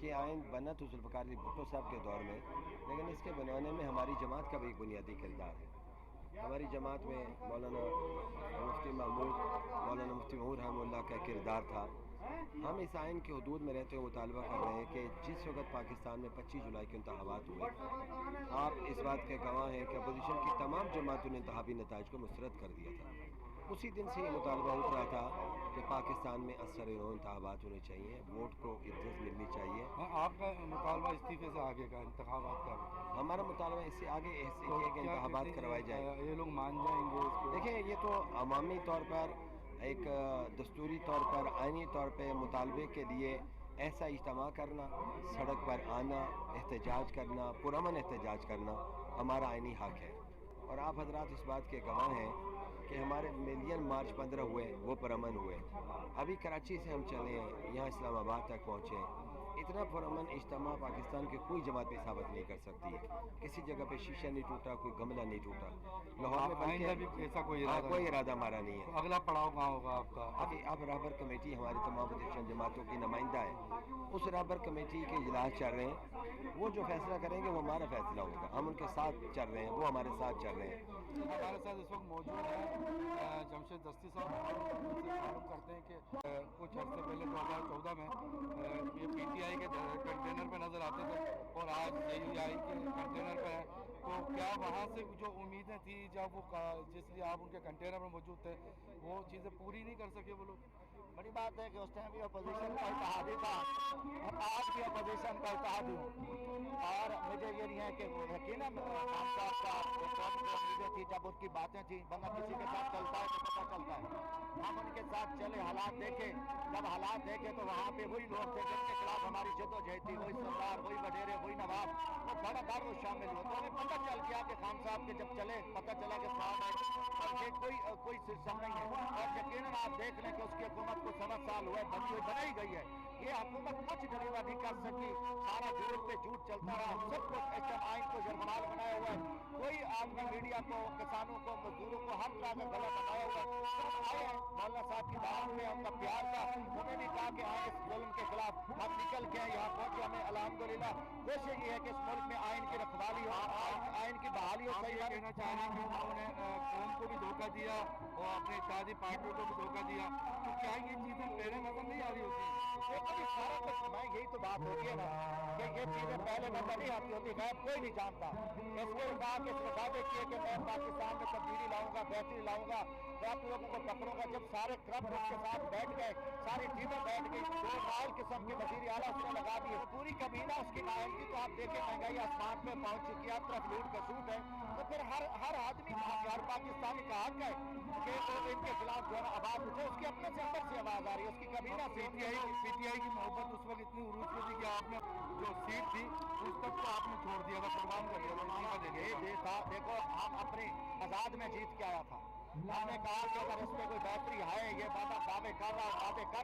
کہ آئین بنا تو ذوالفقار علی بھٹو صاحب کے دور میں، لیکن اس کے بنانے میں ہماری جماعت کا بھی ایک بنیادی کردار ہے۔ ہماری جماعت میں مولانا مفتی محمود رحمہ اللہ کا کردار تھا۔ ہم اس آئین کے حدود میں رہتے ہوئے مطالبہ کر رہے ہیں کہ جس وقت پاکستان میں 25 جولائی کے انتخابات ہوئے، آپ اس بات کے گواہ ہیں کہ اپوزیشن کی تمام جماعتوں نے انتخابی نتائج کو مسترد کر دیا تھا۔ اسی دن سے یہ مطالبہ اٹھ رہا تھا کہ پاکستان میں اثر نو انتخابات ہونے چاہیے، ووٹ کو عزت ملنی چاہیے۔ آپ کا مطالبہ استعفے سے آگے کا انتخابات کا ہمارا مطالبہ اس سے آگے ایسے ہے کہ انتخابات کروائے جائیں۔ یہ لوگ مان جائیں گے اس کو؟ دیکھیں، یہ تو عوامی طور پر ایک دستوری طور پر آئینی طور پہ مطالبے کے لیے ایسا اجتماع کرنا، سڑک پر آنا، احتجاج کرنا، پرامن احتجاج کرنا ہمارا آئینی حق ہے۔ اور آپ حضرات اس بات کے گواہ ہیں کہ ہمارے ملین مارچ 15 ہوئے، وہ پرامن ہوئے۔ ابھی کراچی سے ہم چلے ہیں، یہاں اسلام آباد تک پہنچے۔ اتنا پرامن اجتماع پاکستان کی کوئی جماعت بھی ثابت نہیں کر سکتی ہے۔ کسی جگہ پہ شیشہ نہیں ٹوٹا، کوئی گملہ نہیں ٹوٹا لاہور میں، آئندہ بھی ایسا کوئی ارادہ ہمارا نہیں ہے۔ اگلا پڑاؤ کہاں ہوگا آپ کا؟ ابھی اب رہبر کمیٹی ہماری تمام اپوزیشن جماعتوں کی نمائندہ ہے، اس رہبر کمیٹی کے اجلاس چل رہے ہیں، وہ جو فیصلہ کریں گے وہ ہمارا فیصلہ ہوگا۔ ہم ان کے ساتھ چل رہے ہیں، وہ ہمارے ساتھ چل رہے ہیں۔ ہمارے ساتھ اس وقت موجود ہیں جمشید دستی صاحب، ان سے معلوم کرتے ہیں کہ کچھ عرصے پہلے 2014 میں یہ پی ٹی آئی کے کنٹینر پہ نظر آتے تھے اور آج JUI کے کنٹینر پہ ہیں، تو کیا وہاں سے جو امیدیں تھیں جب وہ جس لیے آپ ان کے کنٹینر میں موجود تھے وہ چیزیں پوری نہیں کر سکے وہ لوگ؟ بڑی بات ہے کہ اس ٹائم بھی اپوزیشن کا اتحادی تھا اور آج بھی اپوزیشن کا اتحادی ہوں، اور مجھے یہ نہیں ہے کہ وہ یقیناً خان صاحب کا امیدیں تھی جب ان کی باتیں تھیں، بندہ کسی کے ساتھ چلتا ہے تو پتہ چلتا ہے۔ ہم ان کے ساتھ چلے، حالات دیکھے، جب حالات دیکھے تو وہاں پہ وہی لوگ تھے جن کے خلاف ہماری جدوجہد تھی، وہی سردار، وہی وڈیرے، وہی نواب، وہ بڑا دار وہ شامل ہوئے، تو ہمیں پتہ چل گیا کہ خان صاحب کے جب چلے پتہ چلا کہ صاحب ہے اور یہ کوئی سسٹم نہیں ہے۔ اور یقیناً آپ دیکھ لیں کہ اس کی حکومت کو 7 سال ہوئے، بنائی گئی ہے، یہ حکومت کچھ ڈلیور نہیں کر سکی، سارا جھوٹ پہ جھوٹ چلتا رہا، سب کچھ ایس ایم آئین کو جرمنال بنایا ہوا ہے، کوئی آدمی میڈیا کو، کسانوں کو، مزدوروں کو ہر طرح کا غلط بنایا ہوا ہے۔ آئے ہیں مولانا صاحب کی دعوت میں، ان کا پیار تھا، انہوں نے بھی کہا کہ آئے اس ظلم کے خلاف ہم نکل کے یہاں پہنچے، ہمیں الحمدللہ کوشش یہ ہے کہ اس ملک میں آئین کی رکھوالی ہو، آئین کی بحالی ہو۔ صحیح یہ کہنا چاہ رہے ہیں کہ انہوں نے قوم کو بھی دھوکہ دیا اور اپنے اتحادی پارٹیوں کو بھی دھوکہ دیا، تو کیا یہ چیزیں پہلے نظر نہیں آ رہی ہوتی؟ سارا کچھ میں یہی تو بات ہوتی ہے نا کہ یہ چیزیں پہلے نظر نہیں آتی ہوتی، غیب کوئی نہیں جانتا۔ اس کے بعد اس وعدے کیے کہ میں پاکستان میں تبدیلی لاؤں گا، بہتری لاؤں گا، کرپٹ لوگوں کو پکڑوں گا، جب سارے کرپٹ اس کے ساتھ بیٹھ گئے، ساری ٹیمیں بیٹھ گئی، 2 نائل قسم کے وزیر اعلیٰ اس نے لگا دیے، پوری کابینہ اس کی نائندگی، تو آپ دیکھیں مہنگائی آسمان پہ پہنچ چکی ہے، اب طرف لوٹ کا سوٹ ہے، تو پھر ہر آدمی ہر پاکستانی کا حق ہے کہ ان کے خلاف جو ہے آواز اٹھے، اس کی اپنے سے اندر سے آواز آ رہی ہے، اس کی کابینہ سے۔ پی ٹی آئی کی محبت اس وقت اتنی عروج پہ تھی کہ آپ نے جو سیٹ تھی اس تک تو آپ نے چھوڑ دیا تھا، قربان کر دیا تھا۔ دیکھو ہم اپنی آزاد میں جیت کے آیا تھا، ہم نے کہا کہ اگر اس میں کوئی بہتری ہے، یہ بندہ دعوے کر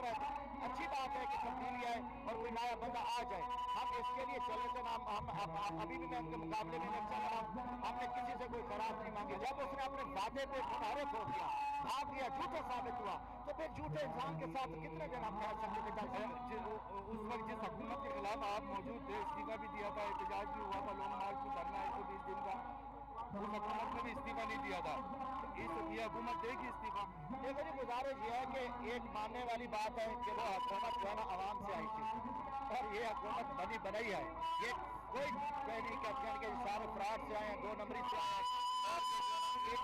رہے تھے، اچھی بات ہے کہ تبدیلی ہے اور کوئی نیا بندہ آ جائے، ہم اس کے لیے چلے تھے، ہم ابھی بھی میں ان کے مقابلے میں نہیں چل رہا ہوں، ہم نے کسی سے کوئی خراج نہیں مانگی، جب اس نے اپنے وعدے پہ کنارے کھول دیا، بھاگ گیا، جھوٹا ثابت ہوا، تو پھر جھوٹے انسان کے ساتھ کتنے دن ہم رہ سکتے تھے؟ اس وقت جس حکومت کے خلاف آپ موجود تھے، استعفیٰ بھی دیا تھا، احتجاج بھی ہوا تھا، لانگ مارچ بھی کرنا 120 دن کا، اس حکومت نے بھی استعفیٰ نہیں دیا تھا، یہ حکومت دے گی استعفیٰ؟ یہ میری گزارش یہ ہے کہ ایک ماننے والی بات ہے کہ وہ حکومت جو ہے نا عوام سے آئی تھی اور یہ حکومت بنائی ہے، یہ کوئی نہیں کہتے ہیں کہ سارے فراڈ سے آئے ہیں، 2 نمبری سے آئے ہیں،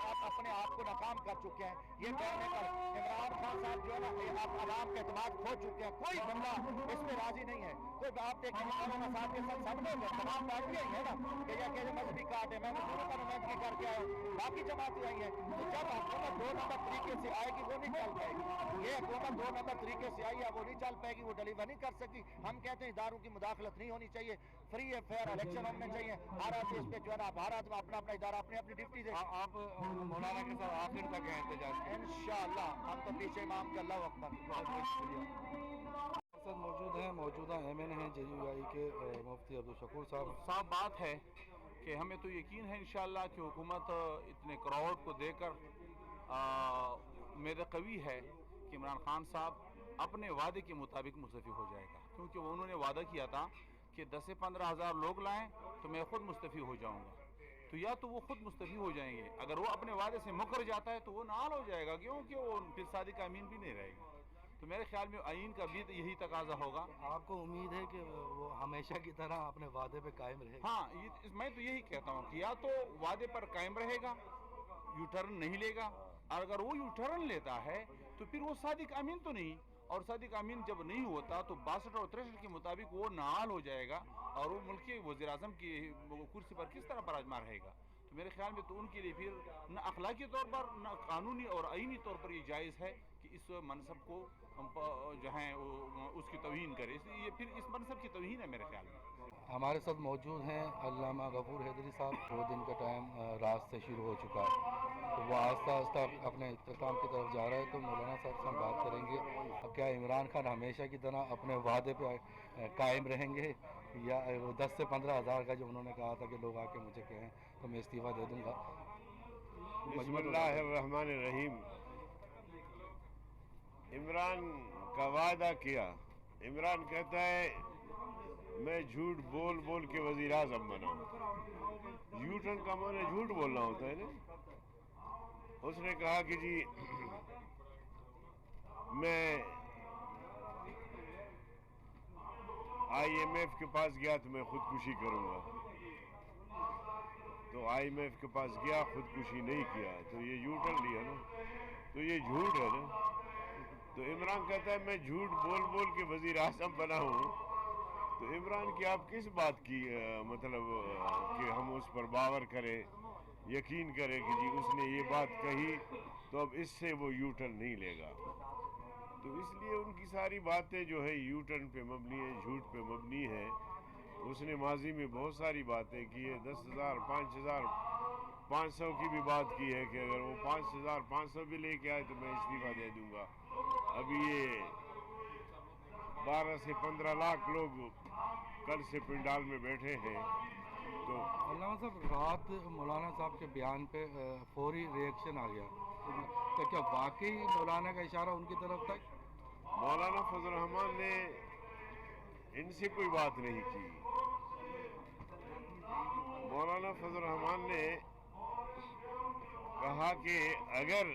آپ اپنے آپ کو ناکام کر چکے ہیں، یہ کہنے پر عمران خان صاحب جو ہے نا آپ عوام کے اعتماد کھو چکے ہیں، کوئی بندہ اس میں راضی نہیں ہے، کوئی آپ دیکھیں مولانا صاحب کے ساتھ سب لوگ تمام پارٹیاں ہی ہے نا کہ یہ مذہبی کارڈ ہے، میں مزدوروں کا نمائندگی کر کے آیا ہوں، باقی جماعتیں آئی ہیں، تو جب حکومت 2 نمبر طریقے سے آئے گی وہ نہیں چل پائے گی، یہ حکومت 2 نمبر طریقے سے آئی ہے وہ نہیں چل پائے گی، وہ ڈلیور نہیں کر سکتی۔ ہم کہتے ہیں اداروں کی مداخلت نہیں ہونی چاہیے، فری فیئر الیکشن ہونے چاہیے، ہر آدمی اس پہ جو ہے نا ہر آدمی اپنا ادارہ اپنی ڈیوٹی دے۔ آپ مولانا کے ساتھ آخر تک ہیں احتجاج کے؟ انشاءاللہ ہم تو پیچھے امام کے، اللہ اکبر۔ بہت بہت شکریہ۔ موجود ہیں موجودہ MN ہیں JUI کے مفتی عبدالشکور صاحب۔ بات ہے کہ ہمیں تو یقین ہے انشاءاللہ کہ حکومت اتنے کراؤڈ کو دے کر میرا قوی ہے کہ عمران خان صاحب اپنے وعدے کے مطابق مستعفی ہو جائے گا، کیونکہ انہوں نے وعدہ کیا تھا کہ 10 سے 15 ہزار لوگ لائیں تو میں خود مستعفی ہو جاؤں گا، تو یا تو وہ خود مستعفی ہو جائیں گے، اگر وہ اپنے وعدے سے مکر جاتا ہے تو وہ نال ہو جائے گا، کیونکہ وہ پھر صادق امین بھی نہیں رہے گا۔ تو میرے خیال میں آئین کا بھی یہی تقاضا ہوگا۔ آپ کو امید ہے کہ وہ ہمیشہ کی طرح اپنے وعدے پہ قائم رہے گا؟ ہاں، میں تو یہی کہتا ہوں کہ یا تو وعدے پر قائم رہے گا، یو ٹرن نہیں لے گا، اور اگر وہ یو ٹرن لیتا ہے تو پھر وہ صادق امین تو نہیں، اور صادق امین جب نہیں ہوتا تو 62 اور 63 کے مطابق وہ نااہل ہو جائے گا، اور وہ ملک کے وزیر اعظم کی کرسی پر کس طرح براجمان رہے گا؟ تو میرے خیال میں تو ان کے لیے پھر نہ اخلاقی طور پر نہ قانونی اور آئینی طور پر یہ جائز ہے کہ اس منصب کو جو ہے اس کی توہین کرے، اس لیے پھر اس منصب کی توہین ہے میرے خیال میں۔ ہمارے ساتھ موجود ہیں علامہ غفور حیدری صاحب۔ 2 دن کا ٹائم رات سے شروع ہو چکا ہے، تو وہ آہستہ آہستہ اپنے اختتام کی طرف جا رہا ہے، تو مولانا صاحب سے ہم بات کریں گے کیا عمران خان ہمیشہ کی طرح اپنے وعدے پہ قائم رہیں گے، یا 10 سے 15 ہزار کا جو انہوں نے کہا تھا کہ لوگ آ کے مجھے کہیں تو میں استعفیٰ دے دوں گا۔ بسم اللہ الرحمن الرحیم۔ عمران کا وعدہ کیا، عمران کہتا ہے میں جھوٹ بول بول کے وزیر اعظم بنا۔ یو ٹرن کا معنی جھوٹ بولنا ہوتا ہے نا۔ اس نے کہا کہ جی میں IMF کے پاس گیا تو میں خودکشی کروں گا، تو IMF کے پاس گیا، خودکشی نہیں کیا، تو یہ یو ٹرن لیا نا، تو یہ جھوٹ ہے نا۔ تو عمران کہتا ہے میں جھوٹ بول بول کے وزیر اعظم بنا ہوں، تو عمران کی آپ کس بات کی مطلب کہ ہم اس پر باور کریں، یقین کریں کہ جی اس نے یہ بات کہی تو اب اس سے وہ یو ٹرن نہیں لے گا؟ تو اس لیے ان کی ساری باتیں جو ہے یو ٹرن پہ مبنی ہے، جھوٹ پہ مبنی ہے۔ اس نے ماضی میں بہت ساری باتیں کی ہے، 10,000 5,000 500 کی بھی بات کی ہے کہ اگر وہ 5,500 بھی لے کے آئے تو میں استعفیٰ دے دوں گا۔ ابھی یہ 12 سے 15 لاکھ لوگ کل سے پنڈال میں بیٹھے ہیں۔ تو علامہ صاحب، رات مولانا صاحب کے بیان پہ فوری ریئیکشن آ گیا، تو کیا واقعی مولانا کا اشارہ ان کی طرف تھا؟ مولانا فضل الرحمان نے ان سے کوئی بات نہیں کی۔ مولانا فضل الرحمان نے کہا کہ اگر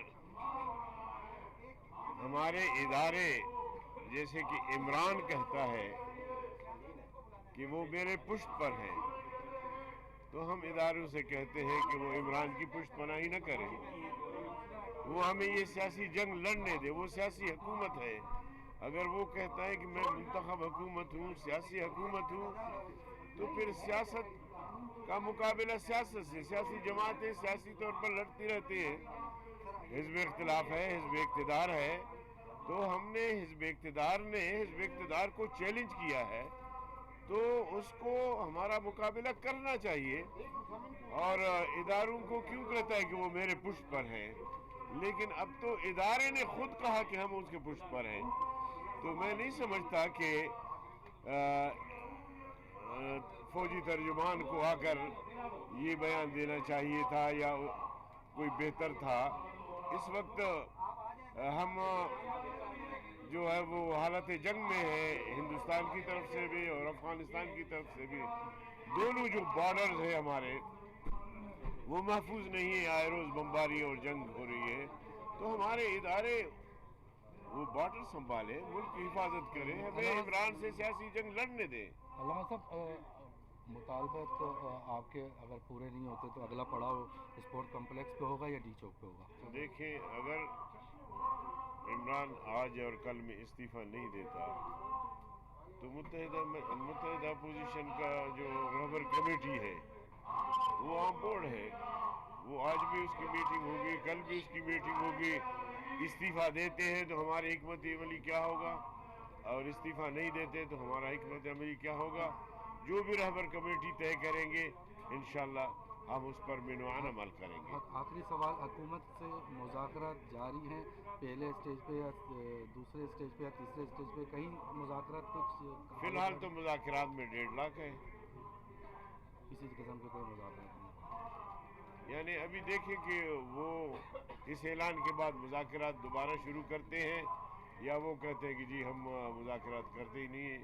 ہمارے ادارے جیسے کہ عمران کہتا ہے کہ وہ میرے پشت پر ہیں، تو ہم اداروں سے کہتے ہیں کہ وہ عمران کی پشت پناہی نہ کریں، وہ ہمیں یہ سیاسی جنگ لڑنے دے، وہ سیاسی حکومت ہے۔ اگر وہ کہتا ہے کہ میں منتخب حکومت ہوں، سیاسی حکومت ہوں، تو پھر سیاست کا مقابلہ سیاست سے، سیاسی جماعتیں سیاسی طور پر لڑتی رہتی ہیں، حزب اختلاف ہے، حزب اقتدار ہے، تو ہم نے حزب اقتدار کو چیلنج کیا ہے، تو اس کو ہمارا مقابلہ کرنا چاہیے۔ اور اداروں کو کیوں کہتا ہے کہ وہ میرے پشت پر ہیں؟ لیکن اب تو ادارے نے خود کہا کہ ہم اس کے پشت پر ہیں، تو میں نہیں سمجھتا کہ فوجی ترجمان کو آ کر یہ بیان دینا چاہیے تھا یا کوئی بہتر تھا۔ اس وقت ہم جو ہے وہ حالت جنگ میں ہے، ہندوستان کی طرف سے بھی اور افغانستان کی طرف سے بھی، دونوں جو بارڈرز ہیں ہمارے وہ محفوظ نہیں ہیں، آئے روز بمباری اور جنگ ہو رہی ہے، تو ہمارے ادارے وہ بارڈر سنبھالے، ملک کی حفاظت کریں، ہمیں عمران سے سیاسی جنگ لڑنے دیں۔ علامہ صاحب، مطالبات تو آپ کے اگر پورے نہیں ہوتے تو اگلا پڑاؤ اسپورٹ کمپلیکس پہ ہوگا یا ڈی چوک پہ ہوگا؟ دیکھیں، اگر عمران آج اور کل میں استعفیٰ نہیں دیتا تو متحدہ اپوزیشن کا جو رہبر کمیٹی ہے وہ آن بورڈ ہے، وہ آج بھی اس کی میٹنگ ہوگی، کل بھی اس کی میٹنگ ہوگی۔ استعفیٰ دیتے ہیں تو ہماری حکمت عملی کیا ہوگا، اور استعفیٰ نہیں دیتے تو ہمارا حکمت عملی کیا ہوگا، جو بھی رہبر کمیٹی طے کریں گے انشاءاللہ ہم اس پر بعنوان عمل کریں گے۔ آخری سوال، حکومت سے مذاکرات جاری ہیں، پہلے اسٹیج پہ یا دوسرے اسٹیج پہ یا تیسرے اسٹیج پہ کہیں مذاکرات کچھ؟ فی الحال تو مذاکرات میں 1.5 لاکھ ہے، کسی قسم کے کوئی مذاکرات نہیں؟ یعنی ابھی دیکھیں کہ وہ اس اعلان کے بعد مذاکرات دوبارہ شروع کرتے ہیں یا وہ کہتے ہیں کہ جی ہم مذاکرات کرتے ہی نہیں ہیں۔